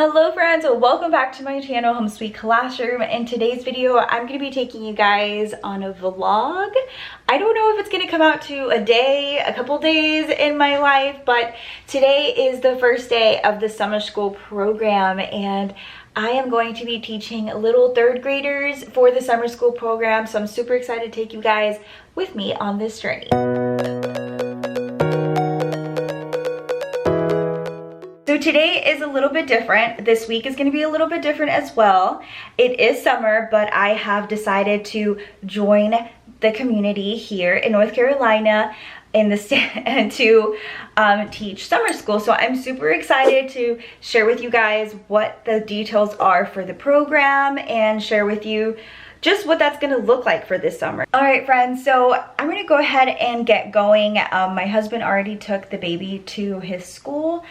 Hello friends, welcome back to my channel, Home Sweet Classroom. In today's video, I'm going to be taking you guys on a vlog. I don't know if it's going to come out to a couple days in my life, but today is the first day of the summer school program and I am going to be teaching little third graders for the summer school program. So I'm super excited to take you guys with me on this journey. So today is a little bit different. This week is going to be a little bit different as well. It is summer, but I have decided to join the community here in North Carolina in the state to teach summer school. So I'm super excited to share with you guys what the details are for the program and share with you just what that's going to look like for this summer. All right, friends, so I'm going to go ahead and get going. My husband already took the baby to his school.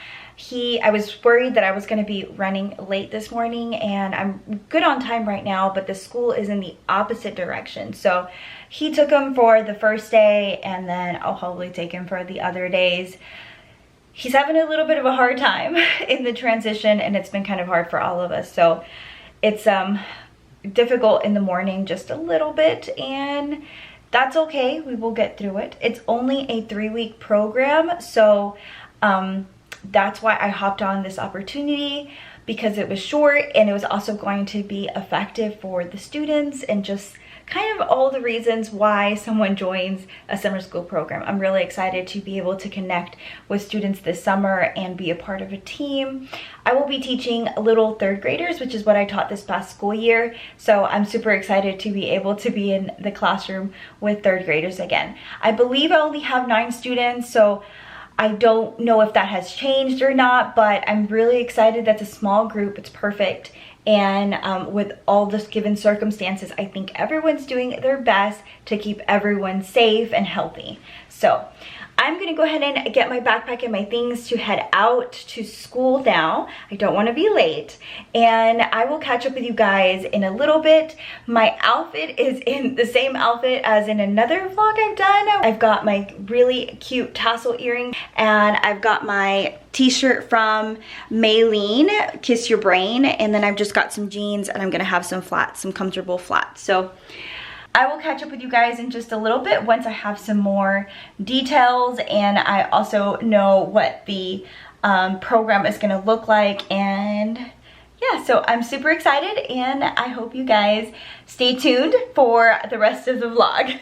I was worried that I was going to be running late this morning, and I'm good on time right now, but the school is in the opposite direction. So he took him for the first day, and then I'll probably take him for the other days. He's having a little bit of a hard time in the transition, and it's been kind of hard for all of us. So it's difficult in the morning just a little bit, and that's okay. We will get through it. It's only a 3-week program, so that's why I hopped on this opportunity, because it was short and it was also going to be effective for the students and just kind of all the reasons why someone joins a summer school program. I'm really excited to be able to connect with students this summer and be a part of a team. I will be teaching little third graders, which is what I taught this past school year. So I'm super excited to be able to be in the classroom with third graders again. I believe I only have 9 students, so I don't know if that has changed or not, but I'm really excited. That's a small group. It's perfect. And with all the given circumstances, I think everyone's doing their best to keep everyone safe and healthy. So I'm going to go ahead and get my backpack and my things to head out to school now. I don't want to be late. And I will catch up with you guys in a little bit. My outfit is in the same outfit as in another vlog I've done. I've got my really cute tassel earring, and I've got my t-shirt from Maylene, Kiss Your Brain, and then I've just got some jeans, and I'm going to have some flats, some comfortable flats. So I will catch up with you guys in just a little bit once I have some more details and I also know what the program is going to look like. And yeah, so I'm super excited, and I hope you guys stay tuned for the rest of the vlog.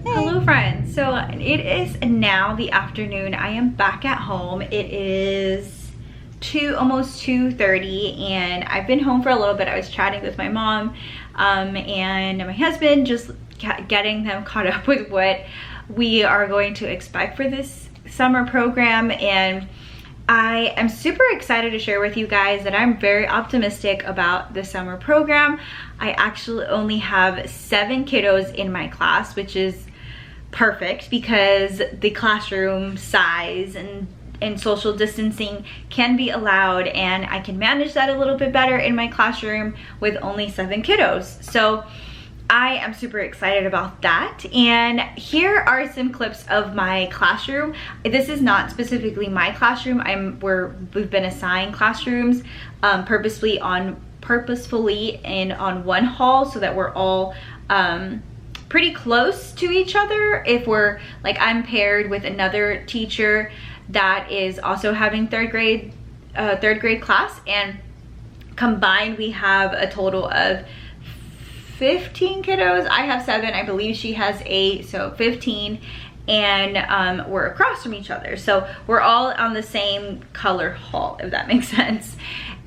Hello friends, so it is now the afternoon. I am back at home. It is almost 2:30, and I've been home for a little bit. I was chatting with my mom and my husband, just getting them caught up with what we are going to expect for this summer program. And I am super excited to share with you guys that I'm very optimistic about the summer program. I actually only have 7 kiddos in my class, which is perfect because the classroom size and social distancing can be allowed, and I can manage that a little bit better in my classroom with only 7 kiddos. So I am super excited about that. And here are some clips of my classroom. This is not specifically my classroom. We've been assigned classrooms purposefully on one hall so that we're all pretty close to each other. If we're like, I'm paired with another teacher that is also having third grade class, and combined we have a total of 15 kiddos. I have 7, I believe she has 8, so 15, and we're across from each other, so we're all on the same color hall, if that makes sense.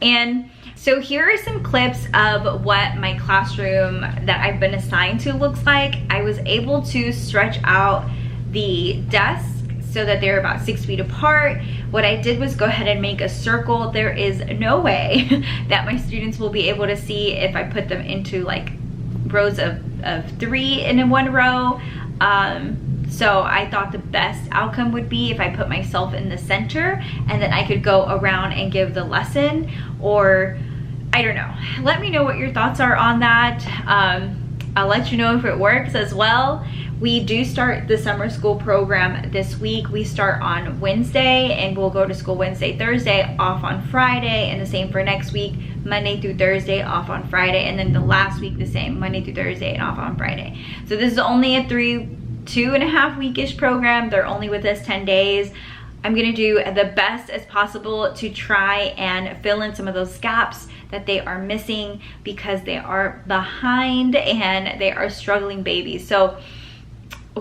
And so here are some clips of what my classroom that I've been assigned to looks like. I was able to stretch out the desks so that they're about 6 feet apart. What I did was go ahead and make a circle. There is no way that my students will be able to see if I put them into like rows of 3 in one row. So I thought the best outcome would be if I put myself in the center, and then I could go around and give the lesson, or I don't know. Let me know what your thoughts are on that. I'll let you know if it works as well. We do start the summer school program this week. We start on Wednesday and we'll go to school Wednesday, Thursday, off on Friday, and the same for next week, Monday through Thursday, off on Friday, and then the last week the same, Monday through Thursday and off on Friday. So this is only a 2.5 week-ish program. They're only with us 10 days. I'm gonna do the best as possible to try and fill in some of those gaps that they are missing, because they are behind and they are struggling babies. So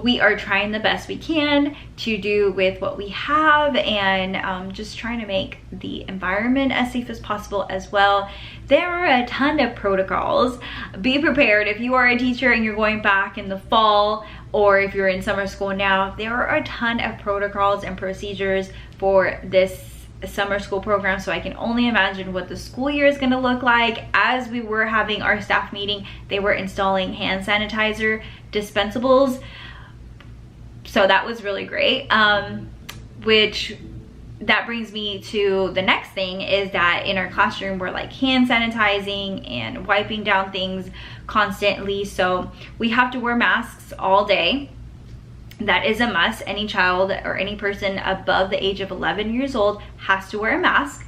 we are trying the best we can to do with what we have, and just trying to make the environment as safe as possible as well. There are a ton of protocols. Be prepared if you are a teacher and you're going back in the fall, or if you're in summer school now. There are a ton of protocols and procedures for this summer school program, so I can only imagine what the school year is going to look like. As we were having our staff meeting, they were installing hand sanitizer dispensables, so that was really great. Which that brings me to the next thing, is that in our classroom we're like hand sanitizing and wiping down things constantly, so we have to wear masks all day. That is a must. Any child or any person above the age of 11 years old has to wear a mask.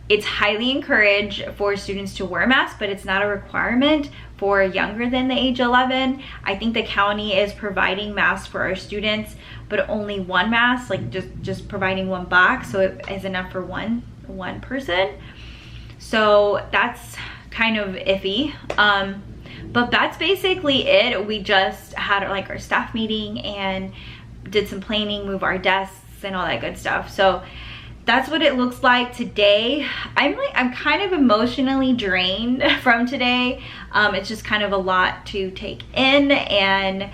It's highly encouraged for students to wear masks, but it's not a requirement for younger than the age 11. I think the county is providing masks for our students, but only one mask, like just providing one box, so it is enough for one person. So that's kind of iffy. But that's basically it. We just had like our staff meeting and did some planning, move our desks and all that good stuff. So that's what it looks like today. I'm kind of emotionally drained from today. It's just kind of a lot to take in and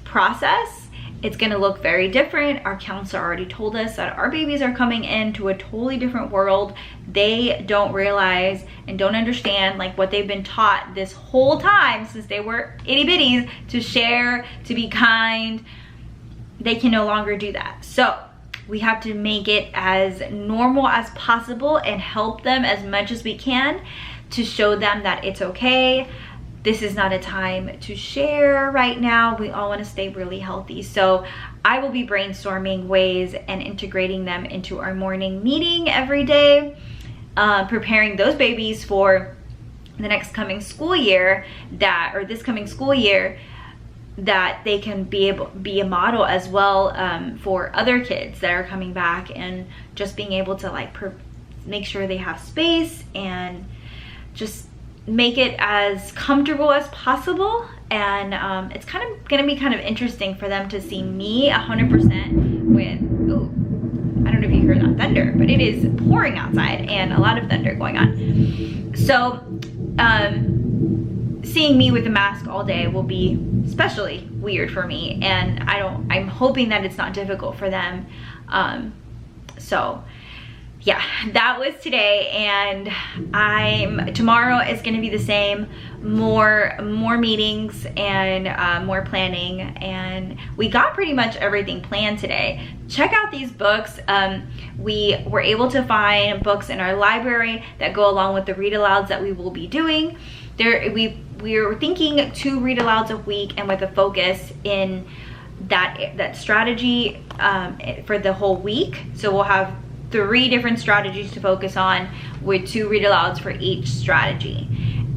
process. It's gonna look very different. Our counselor already told us that our babies are coming into a totally different world. They don't realize and don't understand like what they've been taught this whole time since they were itty bitties, to share, to be kind. They can no longer do that. So we have to make it as normal as possible and help them as much as we can to show them that it's okay. This is not a time to share right now. We all want to stay really healthy. So I will be brainstorming ways and integrating them into our morning meeting every day, preparing those babies for the next coming school year, this coming school year, that they can be a model as well for other kids that are coming back, and just being able to like make sure they have space and just make it as comfortable as possible. And it's kind of gonna be kind of interesting for them to see me 100% with, ooh, I don't know if you heard that thunder, but it is pouring outside and a lot of thunder going on. So seeing me with a mask all day will be especially weird for me, and I'm hoping that it's not difficult for them. So yeah, that was today, and tomorrow is going to be the same. More meetings and more planning, and we got pretty much everything planned today. Check out these books. We were able to find books in our library that go along with the read alouds that we will be doing. We're thinking 2 read alouds a week, and with a focus in that strategy for the whole week. So we'll have 3 different strategies to focus on, with 2 read alouds for each strategy,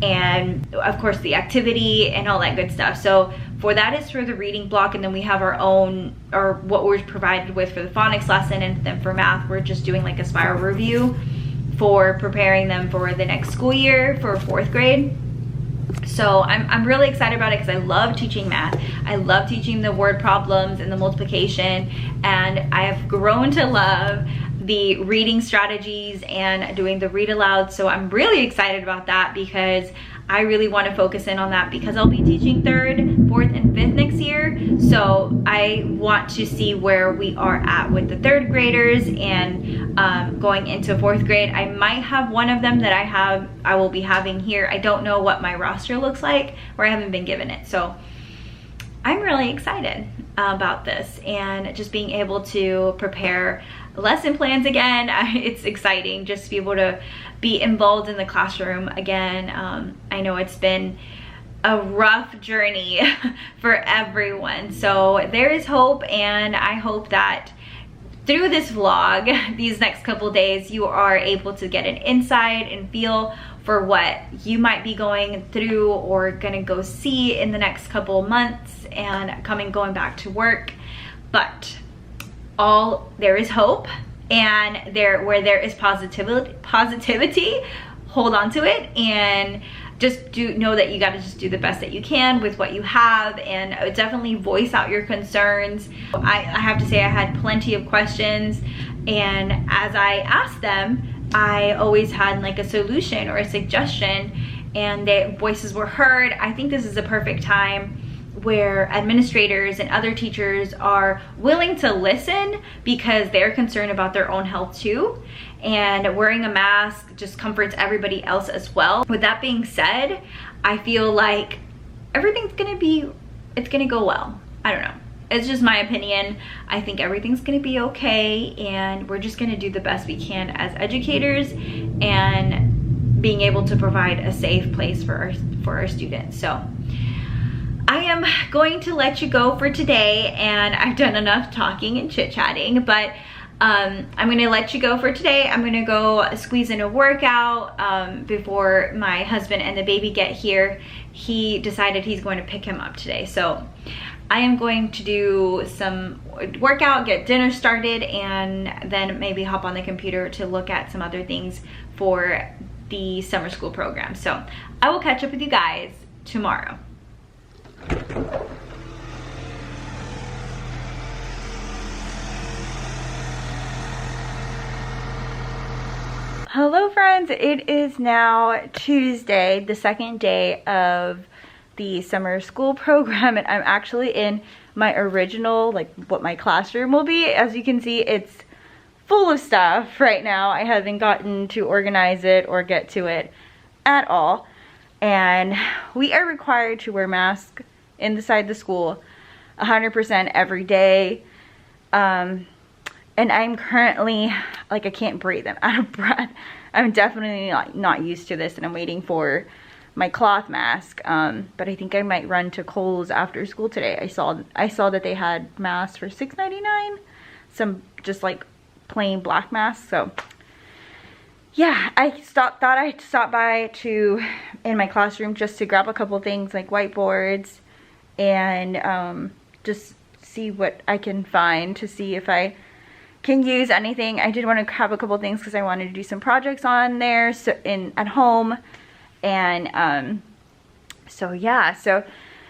and of course the activity and all that good stuff. So for that is for the reading block, and then we have our own, or what we're provided with for the phonics lesson, and then for math we're just doing like a spiral review for preparing them for the next school year for 4th grade. So I'm really excited about it because I love teaching math. I love teaching the word problems and the multiplication, and I have grown to love the reading strategies and doing the read aloud. So I'm really excited about that, because I really want to focus in on that, because I'll be teaching 3rd, 4th, and 5th next year. So I want to see where we are at with the 3rd graders, and going into 4th grade. I might have one of them that I will be having here. I don't know what my roster looks like, or I haven't been given it. So I'm really excited about this, and just being able to prepare lesson plans again. It's exciting just to be able to be involved in the classroom again. I know it's been a rough journey for everyone. So there is hope, and I hope that through this vlog, these next couple days, you are able to get an insight and feel for what you might be going through or gonna go see in the next couple months and going back to work. But there is hope, and where there is positivity, hold on to it, and just know that you got to just do the best that you can with what you have, and definitely voice out your concerns. I have to say, I had plenty of questions, and as I asked them, I always had like a solution or a suggestion, and their voices were heard. I think this is a perfect time where administrators and other teachers are willing to listen because they're concerned about their own health too, and wearing a mask just comforts everybody else as well. With that being said, I feel like everything's gonna go well. I don't know, it's just my opinion. I think everything's gonna be okay, and we're just gonna do the best we can as educators and being able to provide a safe place for our students. So I am going to let you go for today, and I've done enough talking and chit-chatting, but I'm gonna let you go for today. I'm gonna go squeeze in a workout before my husband and the baby get here. He decided he's going to pick him up today. So I am going to do some workout, get dinner started, and then maybe hop on the computer to look at some other things for the summer school program. So I will catch up with you guys tomorrow. Hello friends, it is now Tuesday, the second day of the summer school program, and I'm actually in my original, like what my classroom will be. As you can see, it's full of stuff right now. I haven't gotten to organize it or get to it at all, and we are required to wear masks inside the school 100% every day, and I'm currently like, I can't breathe, I'm out of breath. I'm definitely not used to this, and I'm waiting for my cloth mask, but I think I might run to Kohl's after school today. I saw that they had masks for $6.99, some just like plain black masks. So yeah, I thought I'd stop by in my classroom just to grab a couple things like whiteboards, and just see what I can find to see if I can use anything. I did want to have a couple things because I wanted to do some projects on there at home, and so yeah, so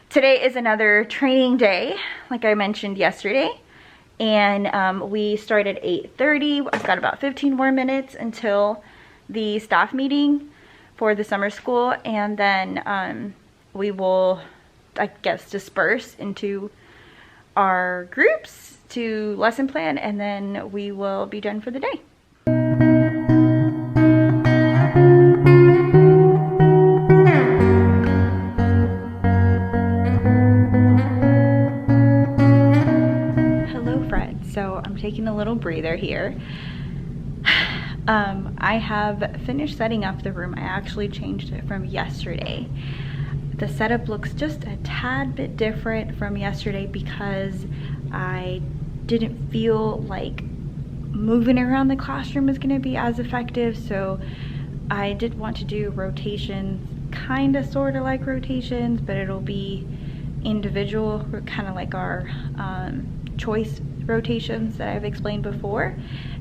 today is another training day like I mentioned yesterday, and we start at 8:30. I've got about 15 more minutes until the staff meeting for the summer school, and then we will, I guess, disperse into our groups to lesson plan, and then we will be done for the day. Hello friends, so I'm taking a little breather here. I have finished setting up the room. I actually changed it from yesterday. The setup looks just a tad bit different from yesterday because I didn't feel like moving around the classroom is going to be as effective, so I did want to do rotations, kind of sort of like rotations, but it'll be individual, kind of like our choice rotations that I've explained before.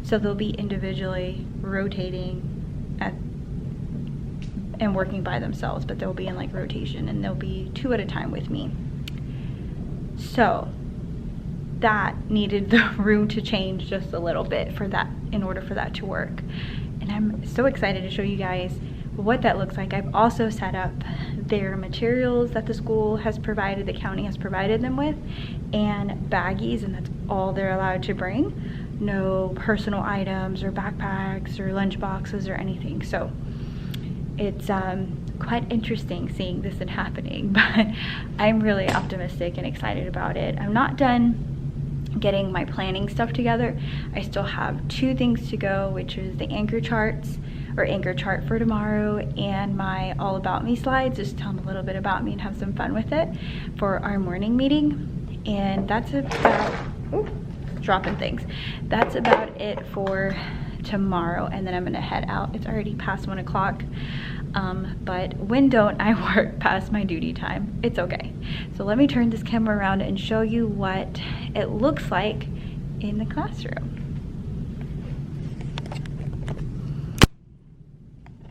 So they'll be individually rotating and working by themselves, but they'll be in like rotation, and they'll be 2 at a time with me. So that needed the room to change just a little bit for that, in order for that to work. And I'm so excited to show you guys what that looks like. I've also set up their materials that the school has provided, the county has provided them with, and baggies, and that's all they're allowed to bring. No personal items or backpacks or lunch boxes or anything. So it's quite interesting seeing this and happening, but I'm really optimistic and excited about it. I'm not done getting my planning stuff together. I still have 2 things to go, which is the anchor charts, or anchor chart for tomorrow, and my all about me slides, just tell them a little bit about me and have some fun with it for our morning meeting. And that's about, ooh, dropping things. That's about it for tomorrow, and then I'm gonna head out. It's already past 1 o'clock. But when don't I work past my duty time? It's okay. So let me turn this camera around and show you what it looks like in the classroom.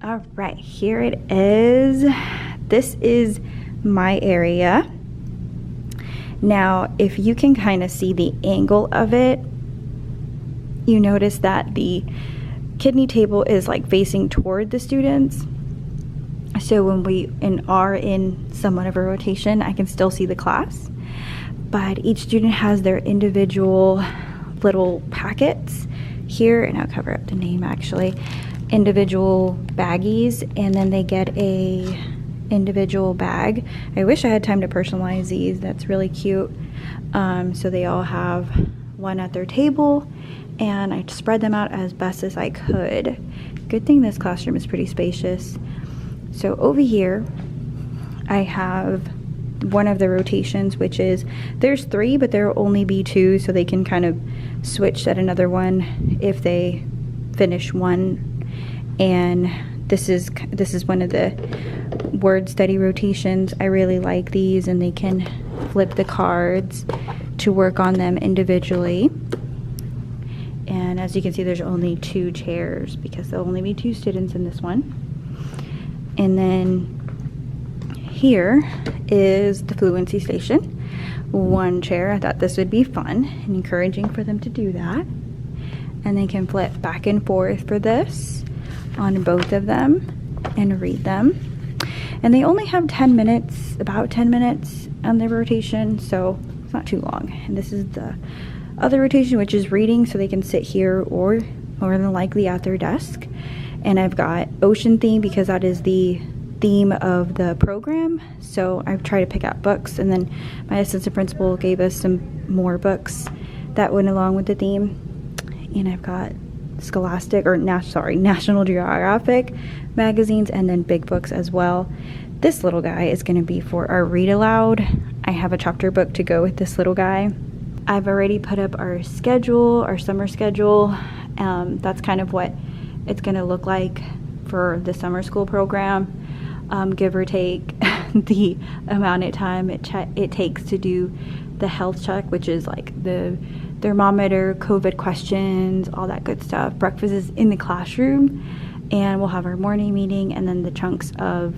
All right, here it is. This is my area. Now, if you can kind of see the angle of it, you notice that the kidney table is like facing toward the students. So when we are in somewhat of a rotation, I can still see the class, but each student has their individual little packets here, and I'll cover up the name actually, individual baggies, and then they get a individual bag. I wish I had time to personalize these. That's really cute. So they all have one at their table, and I spread them out as best as I could. Good thing this classroom is pretty spacious. So over here, I have one of the rotations, which is, there's 3, but there will only be 2, so they can kind of switch at another one if they finish one. And this is one of the word study rotations. I really like these, and they can flip the cards to work on them individually. And as you can see, there's only 2 chairs because there'll only be 2 students in this one. And then here is the fluency station. 1 chair. I thought this would be fun and encouraging for them to do that. And they can flip back and forth for this on both of them and read them. And they only have 10 minutes, about 10 minutes on their rotation, so it's not too long. And this is the other rotation, which is reading, so they can sit here or more than likely at their desk. And I've got ocean theme because that is the theme of the program. So I've tried to pick out books, and then my assistant principal gave us some more books that went along with the theme. And I've got Scholastic, or National Geographic magazines, and then big books as well. This little guy is going to be for our read aloud. I have a chapter book to go with this little guy. I've already put up our schedule, our summer schedule. That's kind of what it's going to look like for the summer school program, give or take the amount of time it takes to do the health check, which is like the thermometer, COVID questions, all that good stuff. Breakfast is in the classroom, and we'll have our morning meeting, and then the chunks of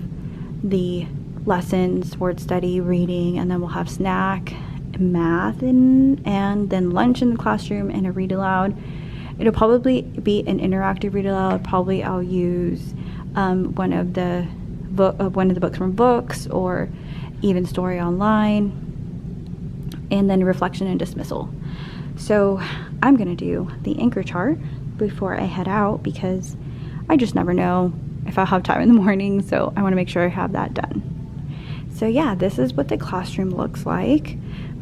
the lessons, word study, reading, and then we'll have snack, math, and then lunch in the classroom and a read aloud. It'll probably be an interactive read aloud. Probably I'll use one of the books from books, or even story online, and then reflection and dismissal. So I'm gonna do the anchor chart before I head out, because I just never know if I'll have time in the morning, so I want to make sure I have that done. So yeah, this is what the classroom looks like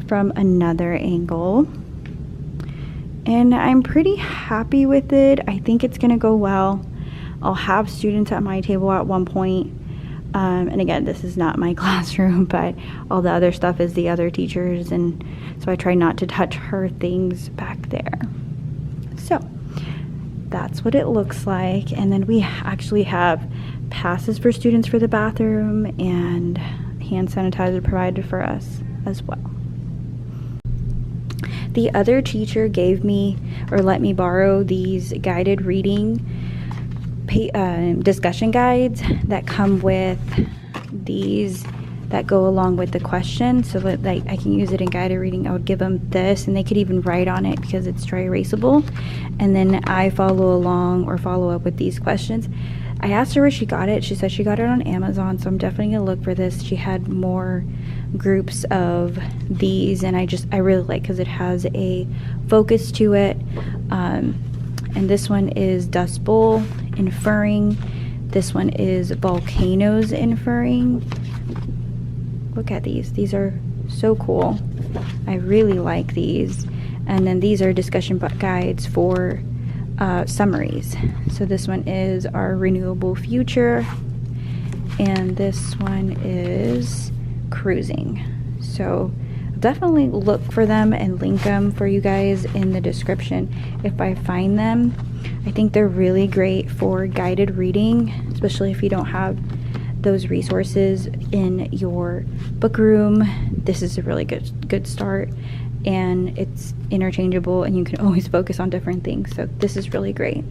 from another angle. And I'm pretty happy with it. I think it's gonna go well. I'll have students at my table at one point. And again, this is not my classroom, but all the other stuff is the other teachers, and so I try not to touch her things back there. So that's what it looks like. And then we actually have passes for students for the bathroom, and hand sanitizer provided for us as well. The other teacher gave me, or let me borrow, these guided reading discussion guides that come with these that go along with the question, so that like I can use it in guided reading. I would give them this, and they could even write on it because it's dry erasable, and then I follow along or follow up with these questions. I asked her where she got it. She said she got it on Amazon, so I'm definitely gonna look for this. She had more groups of these, and I really like, because it has a focus to it. And this one is Dust Bowl inferring. This one is volcanoes inferring. Look at these are so cool. I really like these. And then these are discussion guides for summaries. So this one is our renewable future, and this one is cruising. So definitely look for them and link them for you guys in the description if I find them. I think they're really great for guided reading, especially if you don't have those resources in your book room. This is a really good start, and it's interchangeable and you can always focus on different things. So this is really great.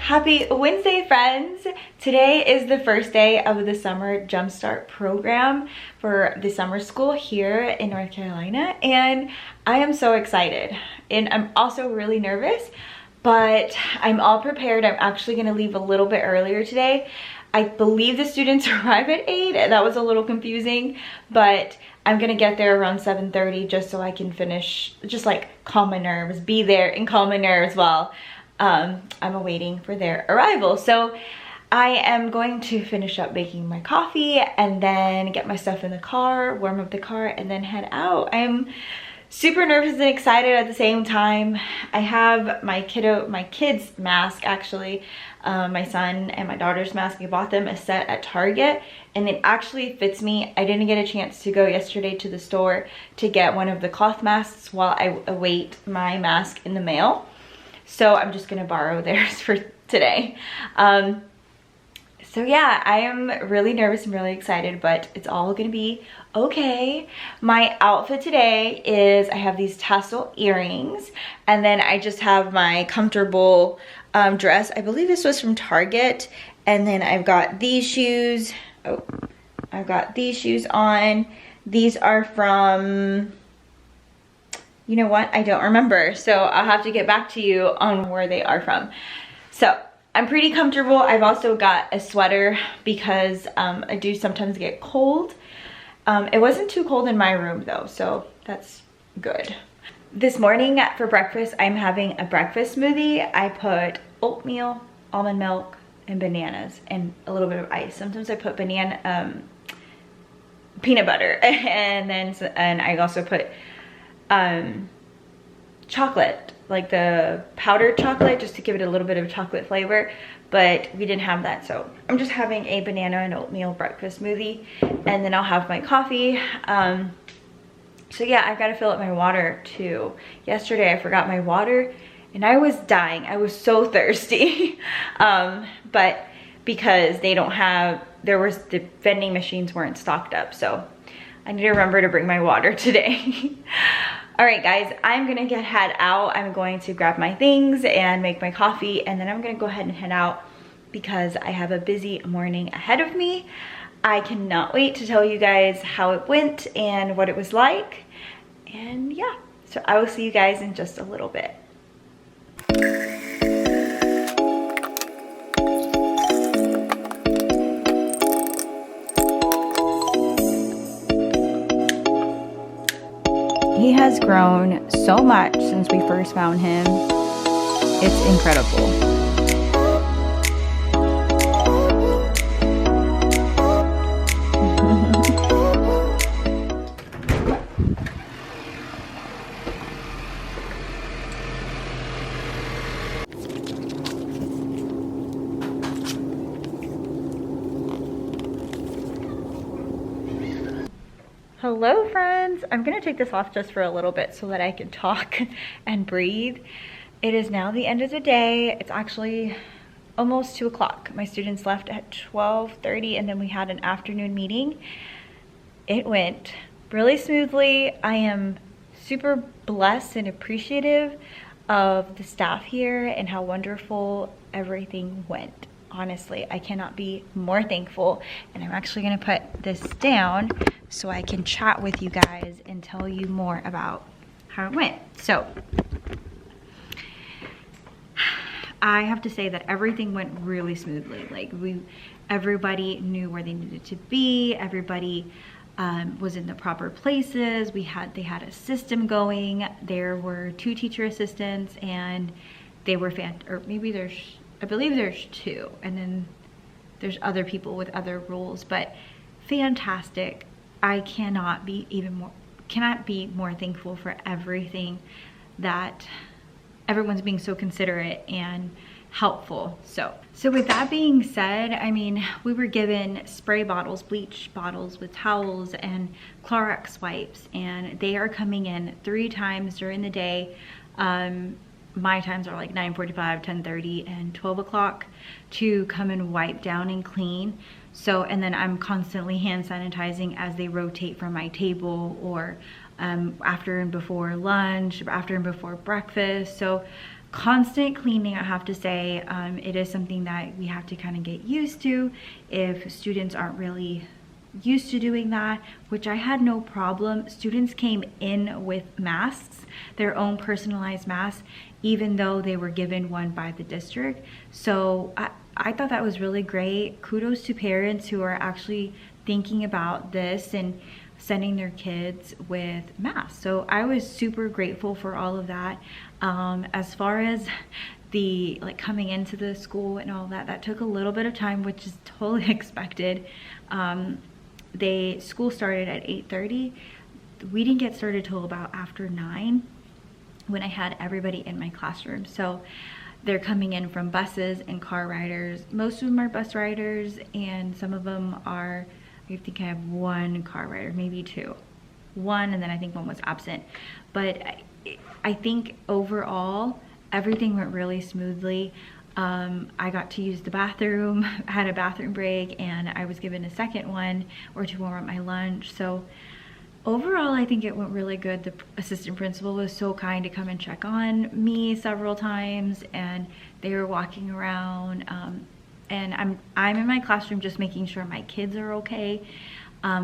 Happy Wednesday, friends! Today is the first day of the summer jumpstart program for the summer school here in North Carolina, and I am so excited. And I'm also really nervous, but I'm all prepared. I'm actually going to leave a little bit earlier today. I believe the students arrive at 8. That was a little confusing, but I'm going to get there around 7:30 just so I can finish, just like calm my nerves, be there and calm my nerves while I'm awaiting for their arrival. So I am going to finish up making my coffee and then get my stuff in the car, warm up the car, and then head out. I'm super nervous and excited at the same time. I have my kids' mask actually, my son and my daughter's mask. I bought them a set at Target and it actually fits me. I didn't get a chance to go yesterday to the store to get one of the cloth masks while I await my mask in the mail. So I'm just gonna borrow theirs for today. So yeah, I am really nervous and really excited, but it's all gonna be okay. My outfit today is I have these tassel earrings, and then I just have my comfortable dress. I believe this was from Target. And then I've got these shoes. Oh, I've got these shoes on. These are from, you know what? I don't remember. So I'll have to get back to you on where they are from. So I'm pretty comfortable. I've also got a sweater because I do sometimes get cold. It wasn't too cold in my room though, so that's good. This morning for breakfast, I'm having a breakfast smoothie. I put oatmeal, almond milk, and bananas, and a little bit of ice. Sometimes I put peanut butter, and I also put chocolate, like the powdered chocolate, just to give it a little bit of chocolate flavor, but we didn't have that, so I'm just having a banana and oatmeal breakfast smoothie, and then I'll have my coffee. So yeah, I've got to fill up my water too. Yesterday I forgot my water and I was dying. I was so thirsty. But because they don't have, the vending machines weren't stocked up, so I need to remember to bring my water today. All right, guys, I'm gonna head out. I'm going to grab my things and make my coffee, and then I'm gonna go ahead and head out because I have a busy morning ahead of me. I cannot wait to tell you guys how it went and what it was like. And yeah, so I will see you guys in just a little bit. He has grown so much since we first found him. It's incredible. Hello friends, I'm gonna take this off just for a little bit so that I can talk and breathe. It is now the end of the day. It's actually almost 2 o'clock. My students left at 12:30 and then we had an afternoon meeting. It went really smoothly. I am super blessed and appreciative of the staff here and how wonderful everything went. Honestly, I cannot be more thankful, and I'm actually gonna put this down so I can chat with you guys and tell you more about how it went. So I have to say that everything went really smoothly. Like everybody knew where they needed to be. Everybody was in the proper places. They had a system going. There were 2 teacher assistants, and they were or maybe I believe there's 2, and then there's other people with other roles, but fantastic. I cannot be more thankful for everything that everyone's being so considerate and helpful. So with that being said, I mean, we were given spray bottles, bleach bottles with towels and Clorox wipes, and they are coming in 3 times during the day. My times are like 9:45, 10:30, and 12 o'clock to come and wipe down and clean. So, and then I'm constantly hand sanitizing as they rotate from my table, or after and before lunch, after and before breakfast. So constant cleaning, I have to say. It is something that we have to kind of get used to if students aren't really used to doing that, which I had no problem. Students came in with masks, their own personalized masks, even though they were given one by the district. So I thought that was really great. Kudos to parents who are actually thinking about this and sending their kids with masks. So I was super grateful for all of that. As far as the coming into the school and all that took a little bit of time, which is totally expected. School started at 8:30. We didn't get started till about after 9 when I had everybody in my classroom. So they're coming in from buses and car riders. Most of them are bus riders, and some of them are, I think I have 1 car rider, maybe 2. 1, and then I think 1 was absent. But I think overall, everything went really smoothly. I got to use the bathroom, I had a bathroom break, and I was given a second one to warm up my lunch. So overall, I think it went really good. The assistant principal was so kind to come and check on me several times, and they were walking around. And I'm in my classroom just making sure my kids are okay.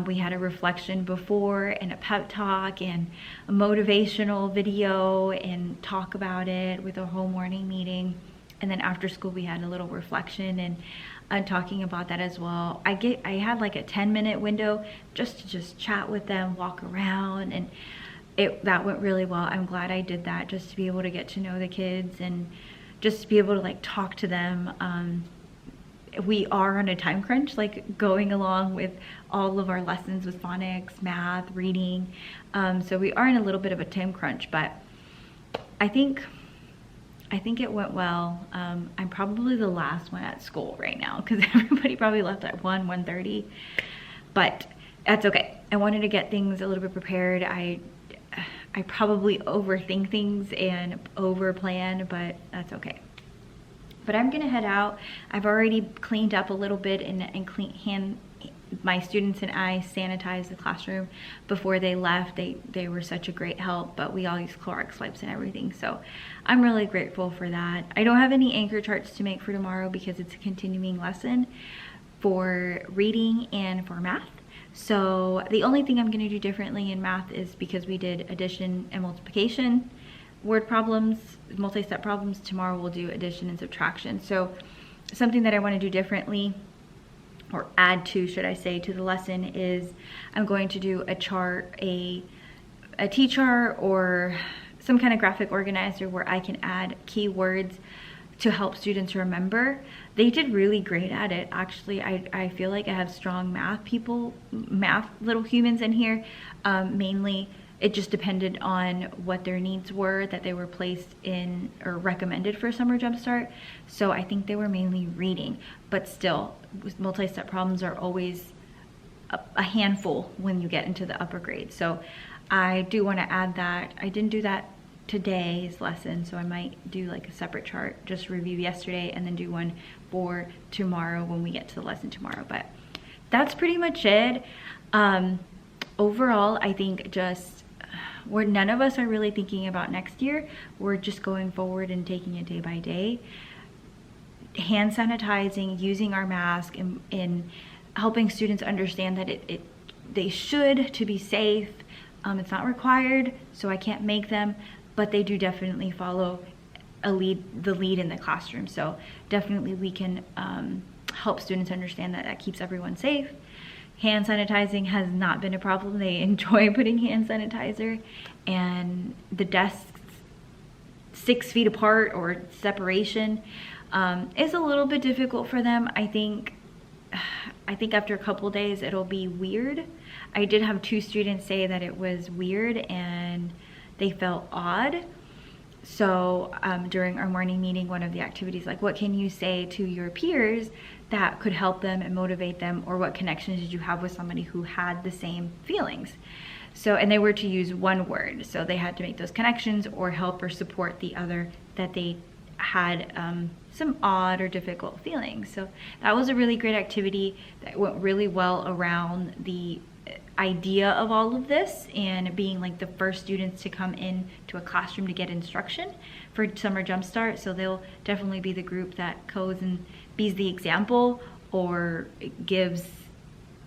We had a reflection before and a pep talk and a motivational video and talk about it with a whole morning meeting. And then after school, we had a little reflection and talking about that as well. I had like a 10-minute window just to chat with them, walk around, and that went really well. I'm glad I did that, just to be able to get to know the kids and just to be able to talk to them. We are on a time crunch, going along with all of our lessons with phonics, math, reading. So we are in a little bit of a time crunch, but I think it went well. I'm probably the last one at school right now because everybody probably left at 1:30, but that's okay. I wanted to get things a little bit prepared. I probably overthink things and overplan, but that's okay. But I'm gonna head out. I've already cleaned up a little bit and my students and I sanitized the classroom before they left. They were such a great help, but we all use Clorox wipes and everything. So I'm really grateful for that. I don't have any anchor charts to make for tomorrow because it's a continuing lesson for reading and for math. So the only thing I'm gonna do differently in math is because we did addition and multiplication, word problems, multi-step problems. Tomorrow we'll do addition and subtraction. So something that I want to do differently, or add to, should I say, to the lesson is I'm going to do a chart, a T-chart or some kind of graphic organizer where I can add keywords to help students remember. They did really great at it. Actually, I feel like I have strong math little humans in here. Mainly, it just depended on what their needs were that they were placed in or recommended for Summer Jumpstart. So I think they were mainly reading, but still, multi-step problems are always a handful when you get into the upper grades. So I do want to add that. I didn't do that today's lesson, so I might do a separate chart, just review yesterday and then do one for tomorrow when we get to the lesson tomorrow. But that's pretty much it. Overall, I think none of us are really thinking about next year. We're just going forward and taking it day by day. Hand sanitizing, using our mask, and helping students understand that they should to be safe. It's not required, so I can't make them, but they do definitely follow the lead in the classroom. So definitely we can help students understand that keeps everyone safe. Hand sanitizing has not been a problem. They enjoy putting hand sanitizer, and the desks 6 feet apart or separation is a little bit difficult for them. I think after a couple days it'll be weird. I did have 2 students say that it was weird and they felt odd. So during our morning meeting, one of the activities, like, what can you say to your peers that could help them and motivate them, or what connections did you have with somebody who had the same feelings? So, and they were to use one word, so they had to make those connections or help or support the other that they had some odd or difficult feelings. So that was a really great activity that went really well around the idea of all of this, and being like the first students to come in to a classroom to get instruction for Summer Jumpstart. So they'll definitely be the group that goes and be's the example, or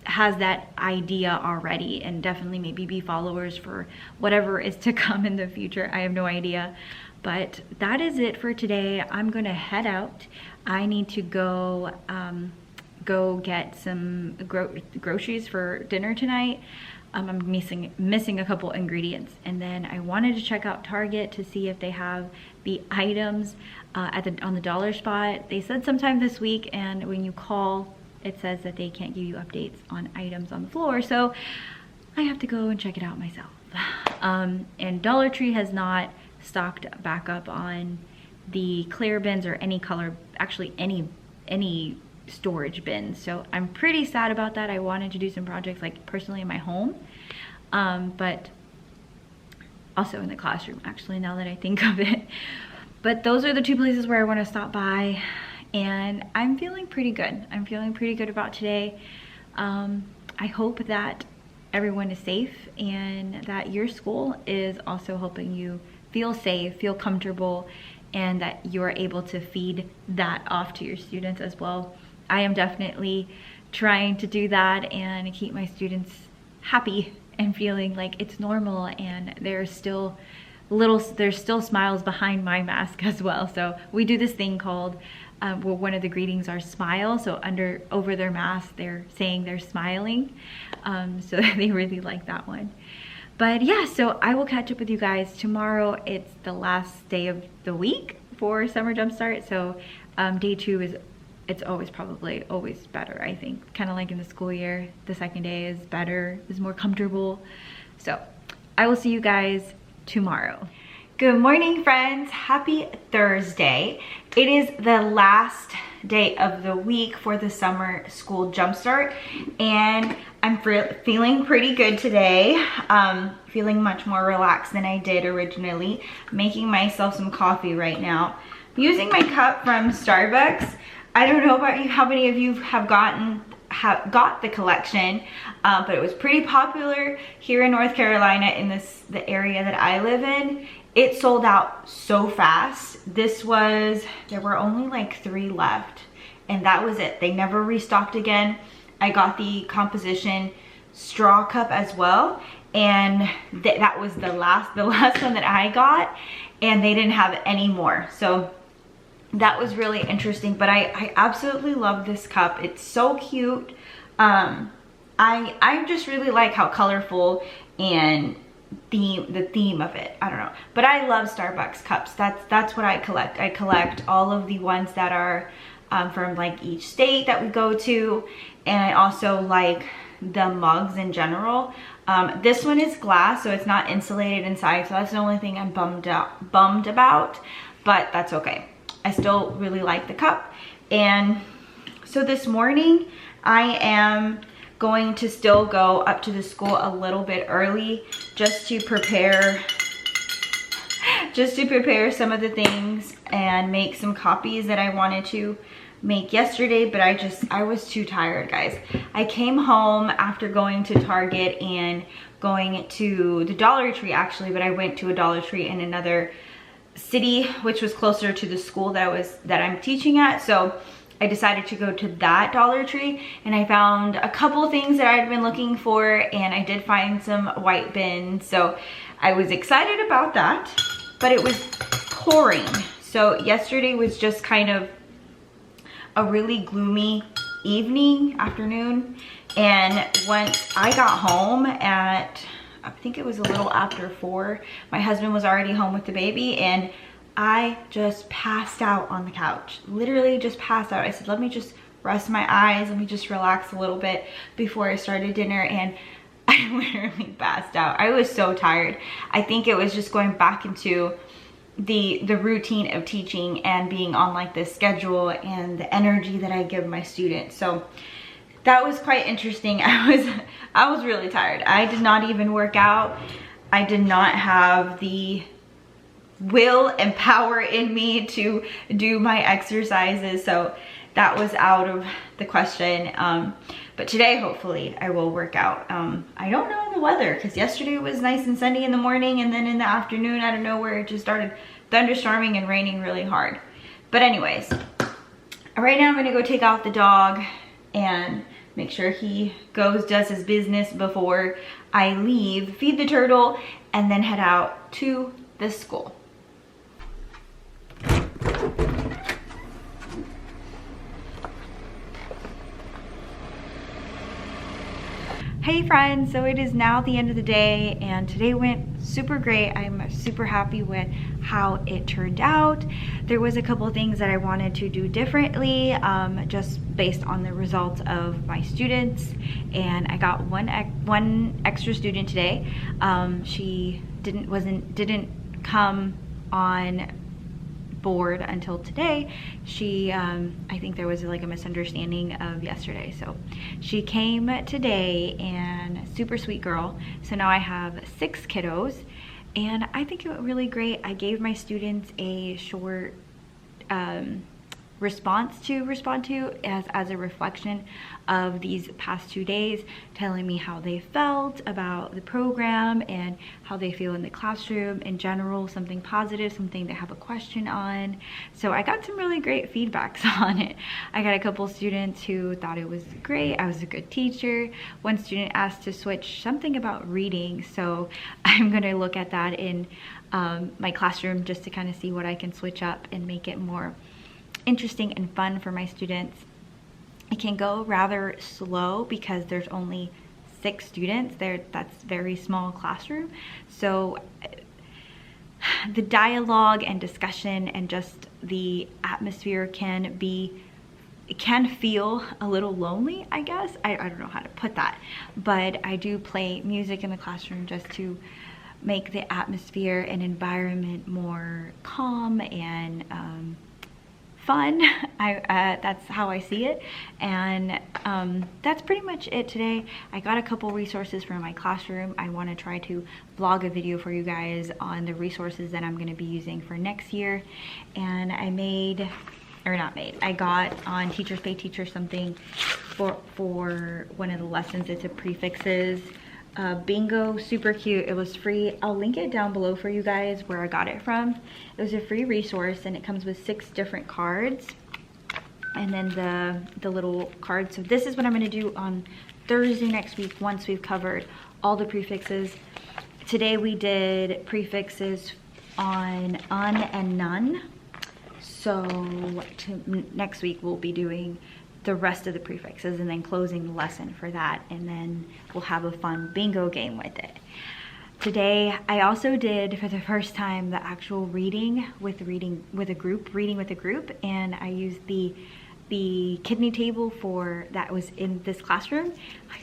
has that idea already, and definitely maybe be followers for whatever is to come in the future. I have no idea. But that is it for today. I'm gonna head out. I need to go get some groceries for dinner tonight. I'm missing a couple ingredients, and then I wanted to check out Target to see if they have the items on the dollar spot. They said sometime this week, and when you call, it says that they can't give you updates on items on the floor, so I have to go and check it out myself. And Dollar Tree has not stocked back up on the clear bins or any color, actually any storage bins, so I'm pretty sad about that. I wanted to do some projects, like personally in my home, but also in the classroom, actually, now that I think of it. But those are the 2 places where I want to stop by, and I'm feeling pretty good. I'm feeling pretty good about today. I hope that everyone is safe, and that your school is also helping you feel safe, feel comfortable, and that you're able to feed that off to your students as well. I am definitely trying to do that and keep my students happy and feeling like it's normal, and there's still smiles behind my mask as well. So we do this thing called well, one of the greetings are smile, so over their mask they're saying they're smiling, so they really like that one. But yeah, so I will catch up with you guys tomorrow. It's the last day of the week for Summer Jumpstart, so day 2 it's always better, I think. Kind of like in the school year, the second day is better, is more comfortable. So I will see you guys tomorrow. Good morning, friends. Happy Thursday. It is the last day of the week for the summer school jumpstart, and I'm feeling pretty good today. Feeling much more relaxed than I did originally. Making myself some coffee right now. I'm using my cup from Starbucks. I don't know about you, how many of you have got the collection, but it was pretty popular here in North Carolina, in the area that I live in. It sold out so fast. There were only like 3 left, and that was it. They never restocked again. I got the composition straw cup as well, and that was the last one that I got, and they didn't have any more. So that was really interesting, but I absolutely love this cup. It's so cute. I just really like how colorful and the theme of it. I don't know, but I love Starbucks cups. That's what I collect. I collect all of the ones that are from like each state that we go to, and I also like the mugs in general. This one is glass, so it's not insulated inside, so that's the only thing I'm bummed about, but that's okay. I still really like the cup. And so this morning I am going to still go up to the school a little bit early just to prepare some of the things and make some copies that I wanted to make yesterday, but I was too tired, guys. I came home after going to Target and going to the Dollar Tree, actually, but I went to a Dollar Tree in another city, which was closer to the school that I'm teaching at. So I decided to go to that Dollar Tree, and I found a couple things that I'd been looking for, and I did find some white bins, so I was excited about that. But it was pouring, so yesterday was just kind of a really gloomy afternoon, And once I got home at, I think it was a little after 4, my husband was already home with the baby, and I just passed out on the couch. Literally just passed out. I said, let me just rest my eyes, let me just relax a little bit before I started dinner, and I literally passed out. I was so tired. I think it was just going back into the routine of teaching and being on like this schedule and the energy that I give my students. So that was quite interesting. I was really tired. I did not even work out. I did not have the will and power in me to do my exercises, so that was out of the question. But today, hopefully, I will work out. I don't know the weather, because yesterday it was nice and sunny in the morning, and then in the afternoon, out of nowhere, it just started thunderstorming and raining really hard. But anyways, right now I'm gonna go take out the dog and make sure he does his business before I leave, feed the turtle, and then head out to the school. Hey friends, so it is now the end of the day, and today went super great. I'm super happy with how it turned out. There was a couple of things that I wanted to do differently, just based on the results of my students, and I got one extra student today. She didn't come on board until today. She I think there was like a misunderstanding of yesterday, so she came today, and super sweet girl. So now I have 6 kiddos, and I think it went really great. I gave my students a short response to respond to as a reflection of these past 2 days, telling me how they felt about the program and how they feel in the classroom in general, something positive, something they have a question on. So I got some really great feedbacks on it. I got a couple students who thought it was great, I was a good teacher. One student asked to switch something about reading, so I'm gonna look at that in my classroom just to kind of see what I can switch up and make it more interesting and fun for my students. It can go rather slow because there's only 6 students there. That's very small classroom, so the dialogue and discussion and just the atmosphere can feel a little lonely, I guess. I don't know how to put that, but I do play music in the classroom just to make the atmosphere and environment more calm and fun. That's how I see it, and that's pretty much it today. I got a couple resources from my classroom. I want to try to vlog a video for you guys on the resources that I'm going to be using for next year. And I got on Teachers Pay Teachers something for one of the lessons. It's a prefixes bingo, super cute. It was free. I'll link it down below for you guys where I got it from. It was a free resource, and it comes with 6 different cards, and then the little cards. So this is what I'm going to do on Thursday next week once we've covered all the prefixes. Today we did prefixes on un and none, so next week we'll be doing the rest of the prefixes and then closing the lesson for that, and then we'll have a fun bingo game with it. Today I also did for the first time the actual reading with a group, and I used the kidney table that was in this classroom. I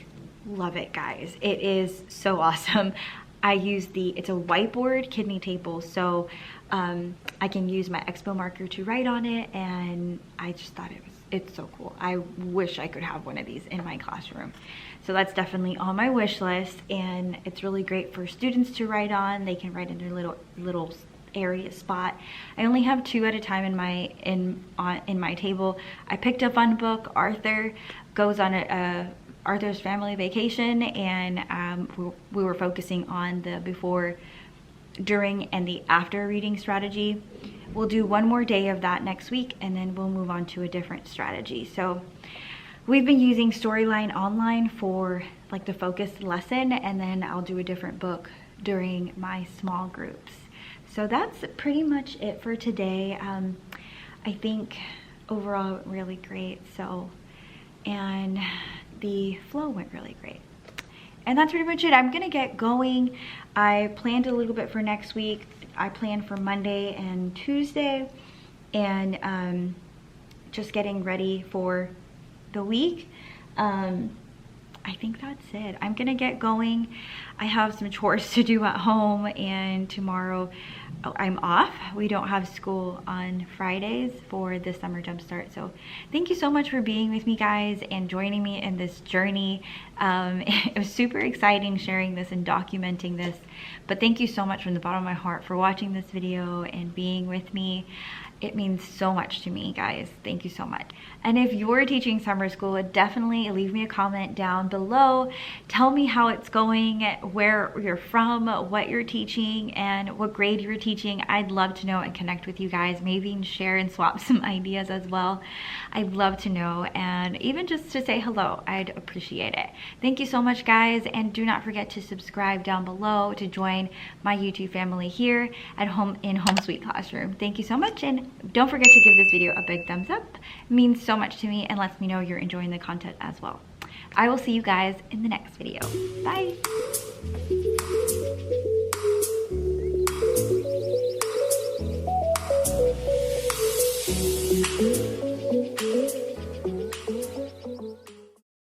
love it, guys. It is so awesome. I used it's a whiteboard kidney table, so I can use my Expo marker to write on it, and I just thought it's so cool. I wish I could have one of these in my classroom. So that's definitely on my wish list, and it's really great for students to write on. They can write in their little area spot. I only have 2 at a time in my table. I picked a fun book. Arthur goes on Arthur's family vacation, and we were focusing on the before, during, and the after reading strategy. We'll do one more day of that next week, and then we'll move on to a different strategy. So we've been using Storyline Online for like the focused lesson, and then I'll do a different book during my small groups. So that's pretty much it for today. I think overall really great. So, and the flow went really great. And that's pretty much it. I'm gonna get going. I planned a little bit for next week. I planned for Monday and Tuesday, and just getting ready for the week. I think that's it. I'm gonna get going. I have some chores to do at home, and tomorrow I'm off. We don't have school on Fridays for the summer jumpstart. So thank you so much for being with me, guys, and joining me in this journey. It was super exciting sharing this and documenting this, but thank you so much from the bottom of my heart for watching this video and being with me. It means so much to me, guys. Thank you so much. And if you're teaching summer school, definitely leave me a comment down below. Tell me how it's going, where you're from, what you're teaching, and what grade you're teaching. I'd love to know and connect with you guys. Maybe even share and swap some ideas as well. I'd love to know, and even just to say hello, I'd appreciate it. Thank you so much, guys, and do not forget to subscribe down below to join my YouTube family here at home in Home Sweet Classroom. Thank you so much, and don't forget to give this video a big thumbs up. It means so much to me and lets me know you're enjoying the content as well. I will see you guys in the next video. Bye.